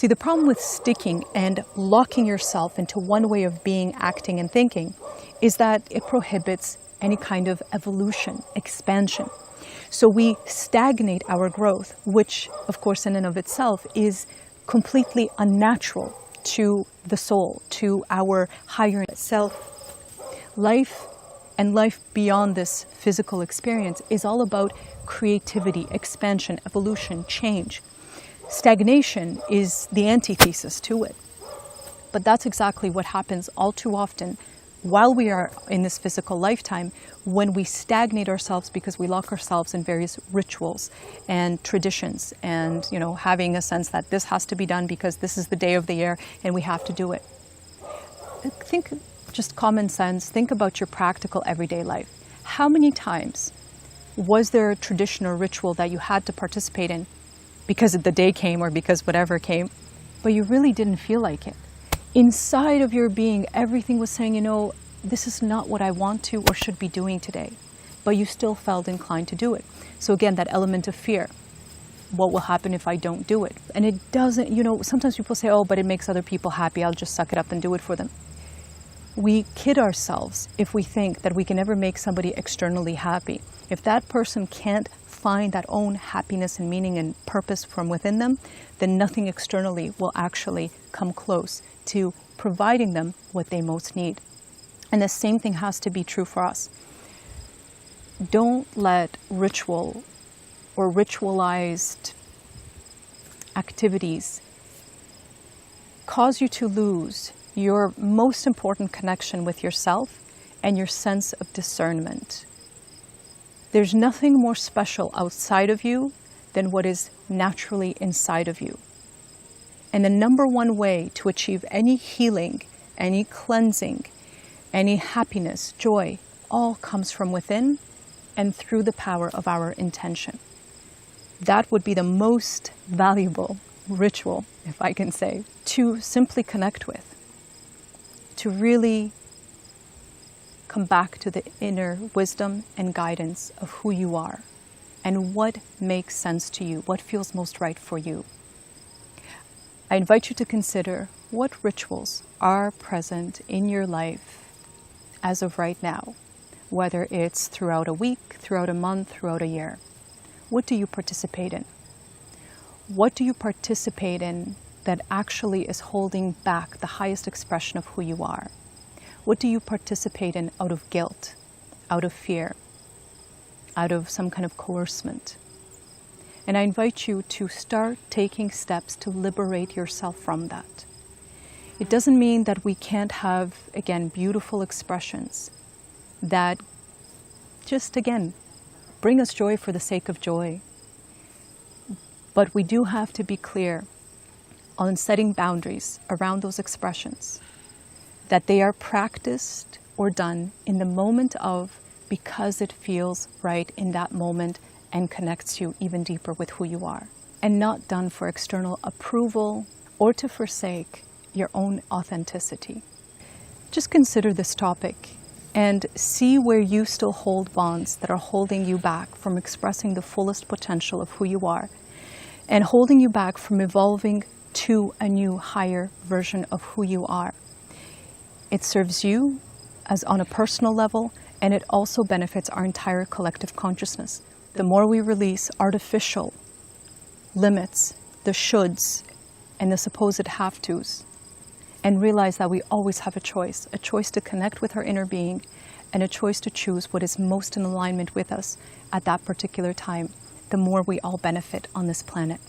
See, the problem with sticking and locking yourself into one way of being, acting, and thinking is that it prohibits any kind of evolution, expansion. So we stagnate our growth, which, of course, in and of itself is completely unnatural to the soul, to our higher self. Life and life beyond this physical experience is all about creativity, expansion, evolution, change. Stagnation is the antithesis to it. But that's exactly what happens all too often while we are in this physical lifetime, when we stagnate ourselves because we lock ourselves in various rituals and traditions and, having a sense that this has to be done because this is the day of the year and we have to do it. Think just common sense. Think about your practical everyday life. How many times was there a tradition or ritual that you had to participate in because the day came or because whatever came, but you really didn't feel like it? Inside of your being, everything was saying, this is not what I want to or should be doing today, but you still felt inclined to do it. So again, that element of fear. What will happen if I don't do it? And it doesn't, sometimes people say, oh, but it makes other people happy. I'll just suck it up and do it for them. We kid ourselves if we think that we can ever make somebody externally happy. If that person can't find that own happiness and meaning and purpose from within them, then nothing externally will actually come close to providing them what they most need. And the same thing has to be true for us. Don't let ritual or ritualized activities cause you to lose your most important connection with yourself and your sense of discernment. There's nothing more special outside of you than what is naturally inside of you. And the number one way to achieve any healing, any cleansing, any happiness, joy, all comes from within and through the power of our intention. That would be the most valuable ritual, if I can say, to simply connect with, to really come back to the inner wisdom and guidance of who you are and what makes sense to you, what feels most right for you. I invite you to consider what rituals are present in your life as of right now, whether it's throughout a week, throughout a month, throughout a year. What do you participate in? What do you participate in that actually is holding back the highest expression of who you are? What do you participate in out of guilt, out of fear, out of some kind of coercement? And I invite you to start taking steps to liberate yourself from that. It doesn't mean that we can't have, again, beautiful expressions that just, again, bring us joy for the sake of joy. But we do have to be clear on setting boundaries around those expressions, that they are practiced or done in the moment of, because it feels right in that moment and connects you even deeper with who you are, and not done for external approval or to forsake your own authenticity. Just consider this topic and see where you still hold bonds that are holding you back from expressing the fullest potential of who you are and holding you back from evolving to a new, higher version of who you are. It serves you as on a personal level, and it also benefits our entire collective consciousness. The more we release artificial limits, the shoulds, and the supposed have-tos, and realize that we always have a choice to connect with our inner being, and a choice to choose what is most in alignment with us at that particular time, the more we all benefit on this planet.